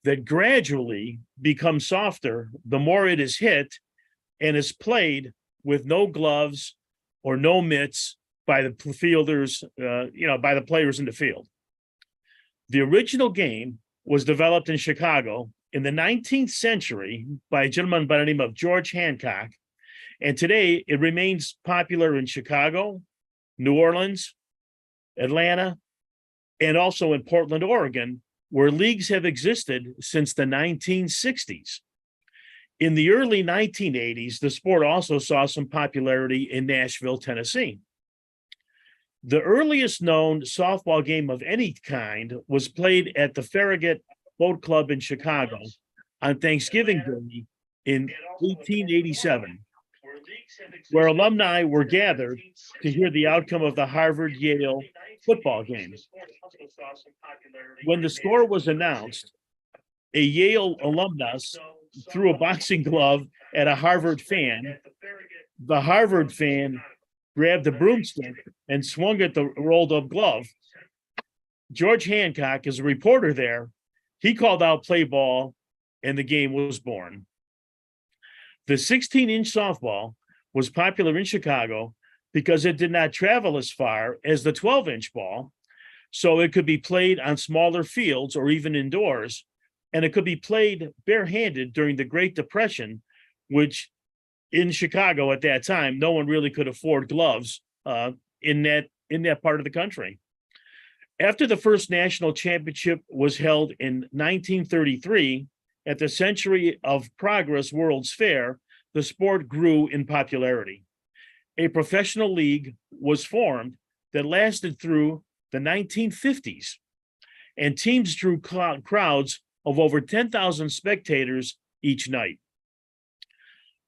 that gradually becomes softer the more it is hit and is played with no gloves or no mitts by the fielders, by the players in the field. The original game was developed in Chicago in the 19th century by a gentleman by the name of George Hancock. And today it remains popular in Chicago, New Orleans, Atlanta, and also in Portland, Oregon, where leagues have existed since the 1960s. In the early 1980s, the sport also saw some popularity in Nashville, Tennessee. The earliest known softball game of any kind was played at the Farragut Boat Club in Chicago on Thanksgiving Day in 1887, where alumni were gathered to hear the outcome of the Harvard-Yale football game. When the score was announced, a Yale alumnus threw a boxing glove at a Harvard fan. The Harvard fan grabbed a broomstick and swung at the rolled up glove. George Hancock is a reporter there. He called out play ball, and the game was born. The 16-inch softball was popular in Chicago because it did not travel as far as the 12-inch ball, so it could be played on smaller fields or even indoors, and it could be played barehanded during the Great Depression, which in Chicago at that time, no one really could afford gloves in that part of the country. After the first national championship was held in 1933 at the Century of Progress World's Fair, the sport grew in popularity. A professional league was formed that lasted through the 1950s, and teams drew crowds of over 10,000 spectators each night.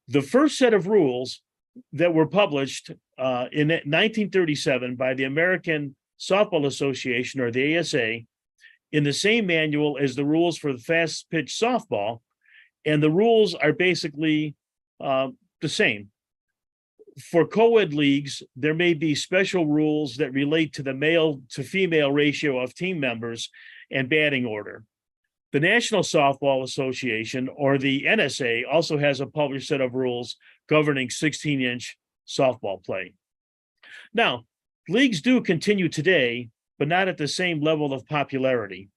The first set of rules that were published in 1937 by the American Softball Association, or the ASA, in the same manual as the rules for the fast pitch softball, and the rules are basically the same. For co-ed leagues, there may be special rules that relate to the male to female ratio of team members and batting order. The National Softball Association, or the NSA, also has a published set of rules governing 16-inch softball play. Now, leagues do continue today, but not at the same level of popularity.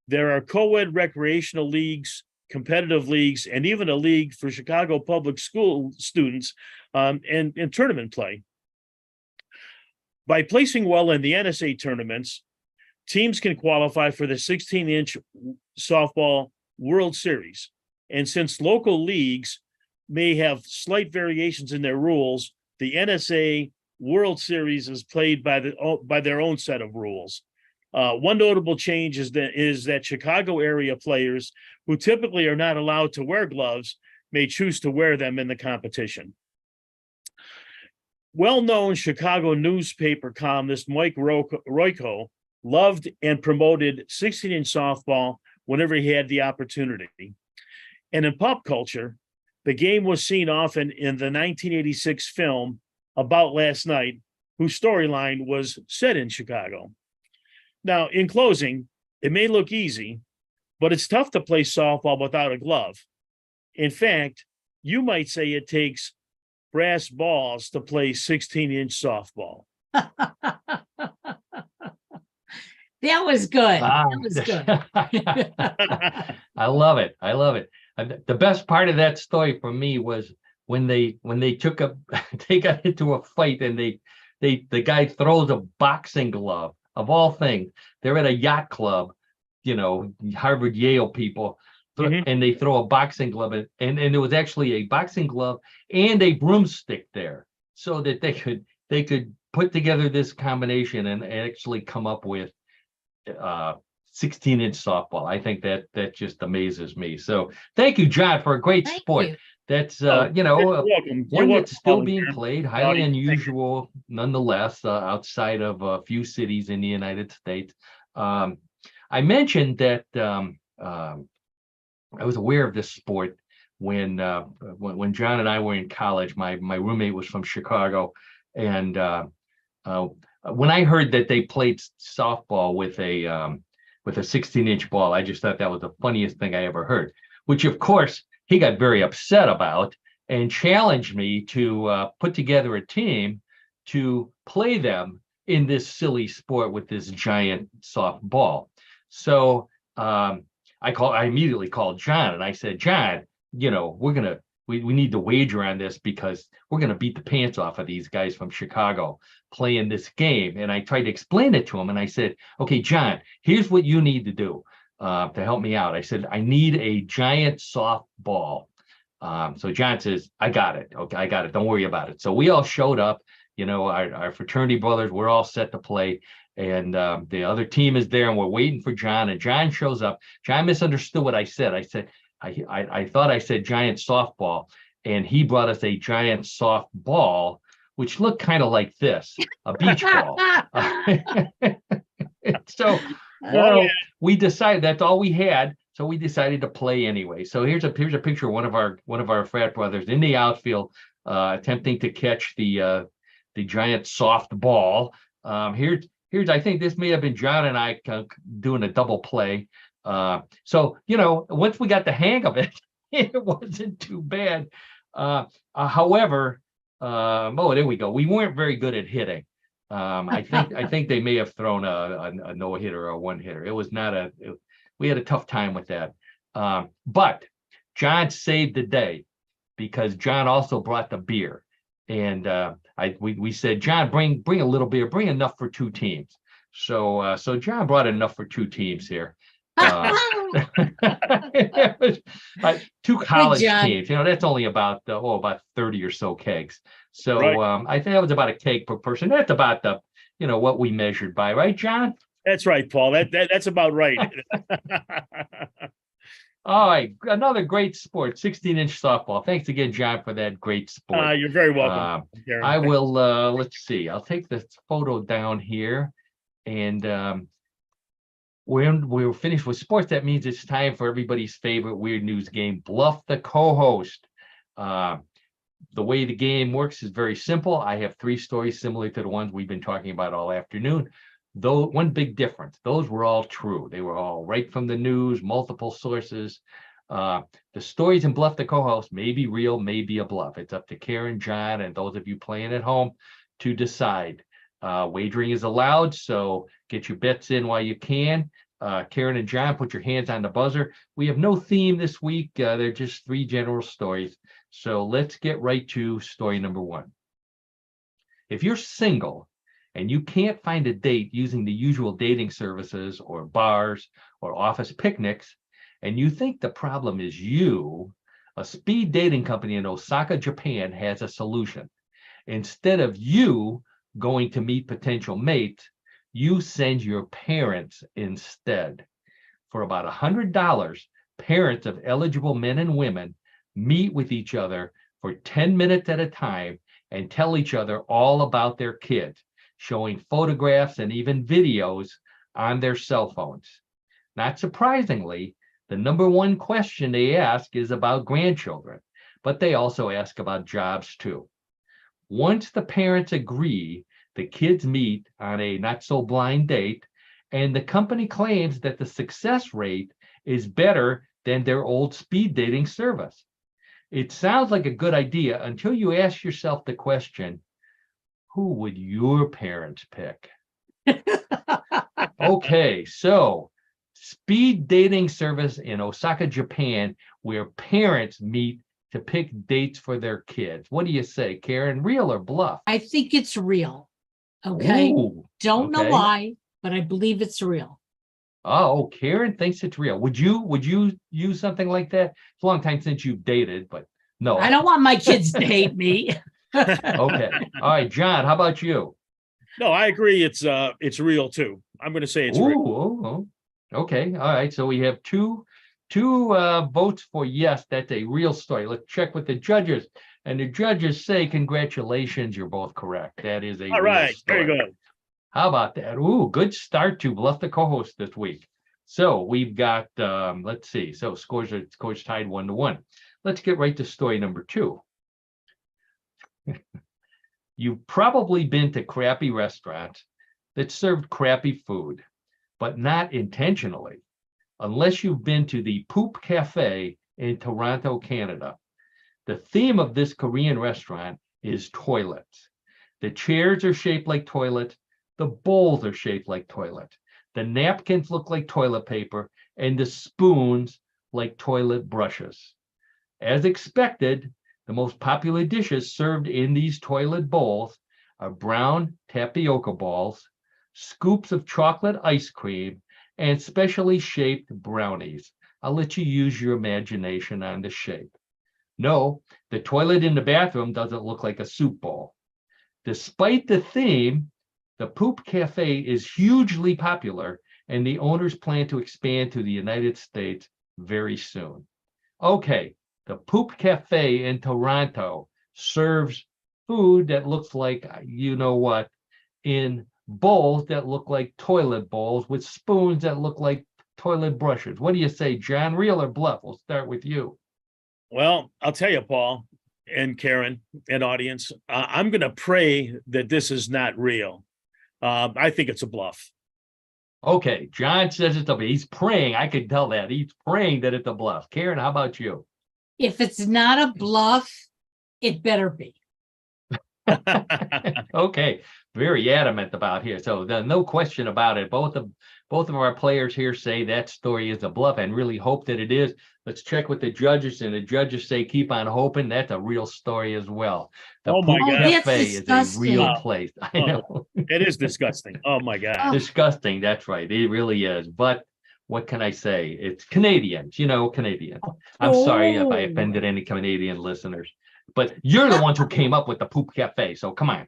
There are co-ed recreational leagues, competitive leagues, and even a league for Chicago public school students and tournament play. By placing well in the NSA tournaments, teams can qualify for the 16-inch softball World Series. And since local leagues may have slight variations in their rules, the NSA World Series is played by their own set of rules. One notable change is that Chicago area players who typically are not allowed to wear gloves may choose to wear them in the competition. Well-known Chicago newspaper columnist Mike Royko loved and promoted 16-inch softball whenever he had the opportunity. And in pop culture, the game was seen often in the 1986 film About Last Night, whose storyline was set in Chicago. Now, in closing, it may look easy, but it's tough to play softball without a glove. In fact, you might say it takes brass balls to play 16-inch softball. That was good. Ah, That was good. I love it. I love it. The best part of that story for me was when they they got into a fight and the guy throws a boxing glove, of all things. They're at a yacht club, Harvard Yale people, and they throw a boxing glove and it was actually a boxing glove and a broomstick there, so that they could put together this combination and actually come up with 16-inch softball. I think that just amazes me. So thank you, John, for a great Thank sport. you. That's You're welcome. one that's still being Volunteer. played, highly unusual nonetheless, outside of a few cities in the United States. I mentioned that I was aware of this sport when John and I were in college. My roommate was from Chicago, and when I heard that they played softball with a 16-inch ball, I just thought that was the funniest thing I ever heard, which of course he got very upset about and challenged me to put together a team to play them in this silly sport with this giant soft ball. So I immediately called John and I said, John, we need to wager on this because we're gonna beat the pants off of these guys from Chicago playing this game. And I tried to explain it to him, and I said, okay, John, here's what you need to do to help me out. I said, I need a giant soft ball. So John says, I got it. Okay, I got it. Don't worry about it. So we all showed up, our fraternity brothers, we're all set to play. And the other team is there, and we're waiting for John. And John shows up. John misunderstood what I said. I thought I said giant softball, and he brought us a giant soft ball, which looked kind of like this, a beach ball. So we decided that's all we had. So we decided to play anyway. So here's a picture of one of our frat brothers in the outfield, attempting to catch the giant soft ball. Here's I think this may have been John and I doing a double play. So once we got the hang of it, it wasn't too bad. However, there we go. We weren't very good at hitting. I think they may have thrown a no hitter or a one hitter. It was not we had a tough time with that. But John saved the day because John also brought the beer. And we said, John, bring a little beer, bring enough for two teams. So John brought enough for two teams here. Two college teams, that's only about 30 or so kegs. So right. I think that was about a keg per person. That's about what we measured by, right, John? That's right, Paul. That's about right. All right, another great sport, 16-inch softball. Thanks again, John, for that great sport. You're very welcome. I will, let's see. I'll take this photo down here. And we're finished with sports. That means it's time for everybody's favorite Weird News game, Bluff the Co-host. The way the game works is very simple. I have three stories similar to the ones we've been talking about all afternoon. Though one big difference, those were all true. They were all right from the news, multiple sources. The stories in Bluff the Co-host may be real, may be a bluff. It's up to Karen, John, and those of you playing at home to decide. Wagering is allowed, so get your bets in while you can. Karen and John, put your hands on the buzzer. We have no theme this week. They're just three general stories. So let's get right to story number one. If you're single and you can't find a date using the usual dating services or bars or office picnics, and you think the problem is you, a speed dating company in Osaka, Japan has a solution. Instead of you going to meet potential mates, you send your parents instead. For about $100, parents of eligible men and women meet with each other for 10 minutes at a time and tell each other all about their kids, showing photographs and even videos on their cell phones. Not surprisingly, the number one question they ask is about grandchildren, but they also ask about jobs too. Once the parents agree, the kids meet on a not-so-blind date, and the company claims that the success rate is better than their old speed dating service. It sounds like a good idea until you ask yourself the question, who would your parents pick? Okay, so speed dating service in Osaka, Japan, where parents meet to pick dates for their kids. What do you say, Karen? Real or bluff? I think it's real. Okay. Ooh, Don't know why, but I believe it's real. Oh, Karen thinks it's real. Would you use something like that? It's a long time since you've dated, but no. I don't want my kids to hate me. Okay. All right, John, how about you? No, I agree. It's real too. I'm going to say it's real. Okay. All right. So we have two votes for yes, that's a real story. Let's check with the judges. And the judges say, congratulations, you're both correct. That is a all right. Story. Very good. How about that? Ooh, good start to Bluff the Co-host this week. So we've got, let's see. So scores tied 1-1. Let's get right to story number two. You've probably been to crappy restaurants that served crappy food, but not intentionally, unless you've been to the Poop Cafe in Toronto, Canada. The theme of this Korean restaurant is toilets. The chairs are shaped like toilet. The bowls are shaped like toilet. The napkins look like toilet paper, and the spoons like toilet brushes. As expected, the most popular dishes served in these toilet bowls are brown tapioca balls, scoops of chocolate ice cream, and specially shaped brownies. I'll let you use your imagination on the shape. No, the toilet in the bathroom doesn't look like a soup bowl. Despite the theme, the Poop Cafe is hugely popular, and the owners plan to expand to the United States very soon. Okay, the Poop Cafe in Toronto serves food that looks like you know what, in bowls that look like toilet bowls with spoons that look like toilet brushes. What do you say, John? Real or bluff? We'll start with you. Well, I'll tell you, Paul and Karen and audience, I'm going to pray that this is not real. I think it's a bluff. Okay, John says it's a bluff. He's praying. I can tell that. He's praying that it's a bluff. Karen, how about you? If it's not a bluff, it better be. Okay, very adamant about here. So no question about it. Both of our players here say that story is a bluff and really hope that it is. Let's check with the judges, and the judges say keep on hoping. That's a real story as well. The Oh my Poop God. Cafe is a Disgusting. real place. I know. It is disgusting. Oh my God. Oh. Disgusting. That's right. It really is. But what can I say? It's Canadians, Canadian. I'm sorry if I offended any Canadian listeners, but you're the ones who came up with the Poop Cafe. So come on.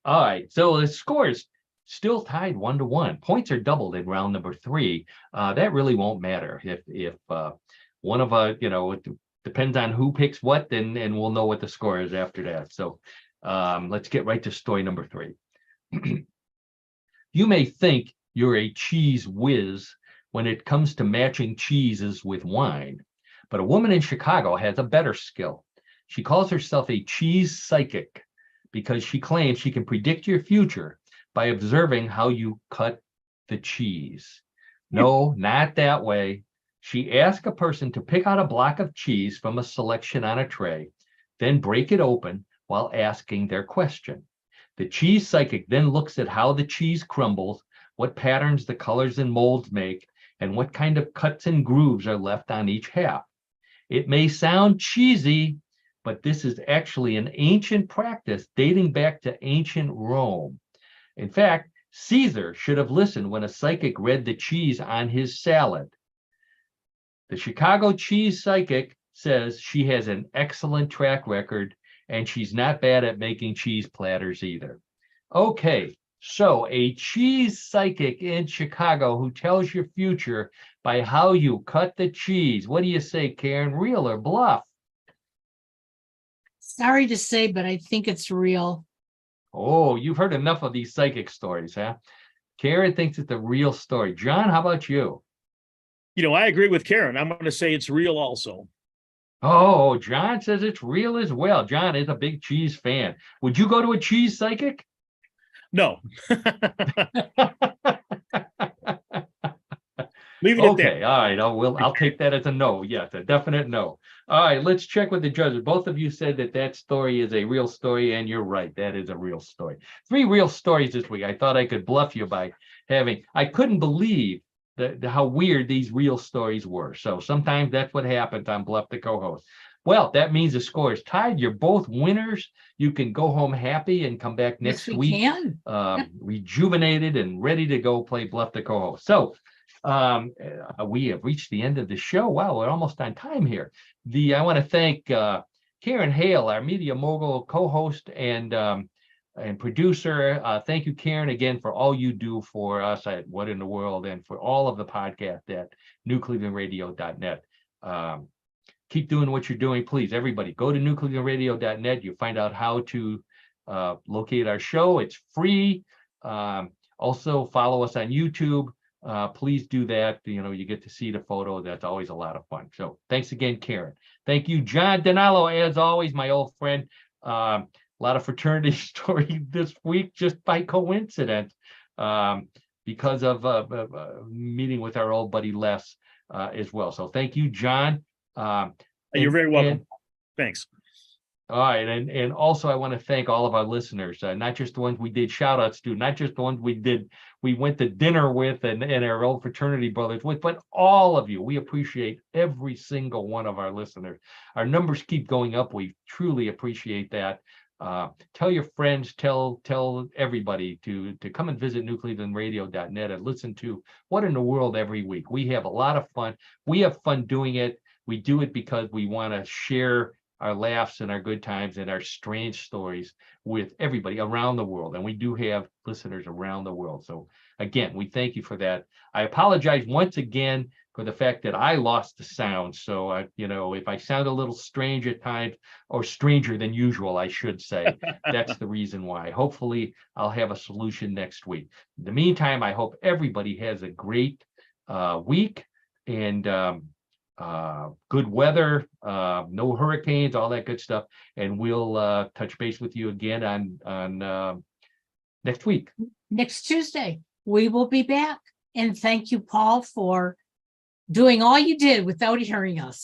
All right. So the scores still tied 1-1. Points are doubled in round number 3. That really won't matter if one of it depends on who picks what, and we'll know what the score is after that. So let's get right to story number 3. You may think you're a cheese whiz when it comes to matching cheeses with wine, but a woman in Chicago has a better skill. She calls herself a cheese psychic because she claims she can predict your future by observing how you cut the cheese. No, not that way. She asks a person to pick out a block of cheese from a selection on a tray, then break it open while asking their question. The cheese psychic then looks at how the cheese crumbles, what patterns the colors and molds make, and what kind of cuts and grooves are left on each half. It may sound cheesy, but this is actually an ancient practice dating back to ancient Rome. In fact, Caesar should have listened when a psychic read the cheese on his salad. The Chicago cheese psychic says she has an excellent track record, and she's not bad at making cheese platters either. Okay, so a cheese psychic in Chicago who tells your future by how you cut the cheese. What do you say, Karen? Real or bluff? Sorry to say, but I think it's real. Oh, you've heard enough of these psychic stories, huh? Karen thinks it's a real story. John, how about you? I agree with Karen. I'm going to say it's real also. Oh, John says it's real as well. John is a big cheese fan. Would you go to a cheese psychic? No. Leave it at that. Okay, all right. I'll take that as a no. Yes, a definite no. All right, let's check with the judges. Both of you said that story is a real story, and you're right. That is a real story. 3 real stories this week. I thought I could bluff you by I couldn't believe how weird these real stories were. So sometimes that's what happens on Bluff the Co-host. Well, that means the score is tied. You're both winners. You can go home happy and come back next Yes, we week can. rejuvenated and ready to go play Bluff the Co-host. So we have reached the end of the show. Wow, we're almost on time here. I want to thank Karen Hale, our Media Mogul co-host and producer. Thank you, Karen, again for all you do for us at What in the World and for all of the podcast at newclevelandradio.net. Keep doing what you're doing, please. Everybody, go to newclevelandradio.net. You find out how to locate our show. It's free. Also, follow us on YouTube. Please do that. You get to see the photo. That's always a lot of fun. So thanks again, Karen. Thank you, John Donalo, as always, my old friend. A lot of fraternity story this week just by coincidence because of meeting with our old buddy Les as well. So thank you, John. You're very welcome. Thanks. All right, and also I want to thank all of our listeners, not just the ones we did shout outs to, not just the ones we went to dinner with and our old fraternity brothers with, but all of you. We appreciate every single one of our listeners. Our numbers keep going up. We truly appreciate that. Tell your friends, tell everybody to come and visit newclevelandradio.net and listen to What in the World every week. We have a lot of fun. We have fun doing it. We do it because we want to share our laughs and our good times and our strange stories with everybody around the world. And we do have listeners around the world. So again, we thank you for that. I apologize once again for the fact that I lost the sound. So, if I sound a little strange at times, or stranger than usual, I should say, that's the reason why. Hopefully, I'll have a solution next week. In the meantime, I hope everybody has a great week and good weather, no hurricanes, all that good stuff. And we'll touch base with you again on next week. Next Tuesday, we will be back. And thank you, Paul, for doing all you did without hearing us.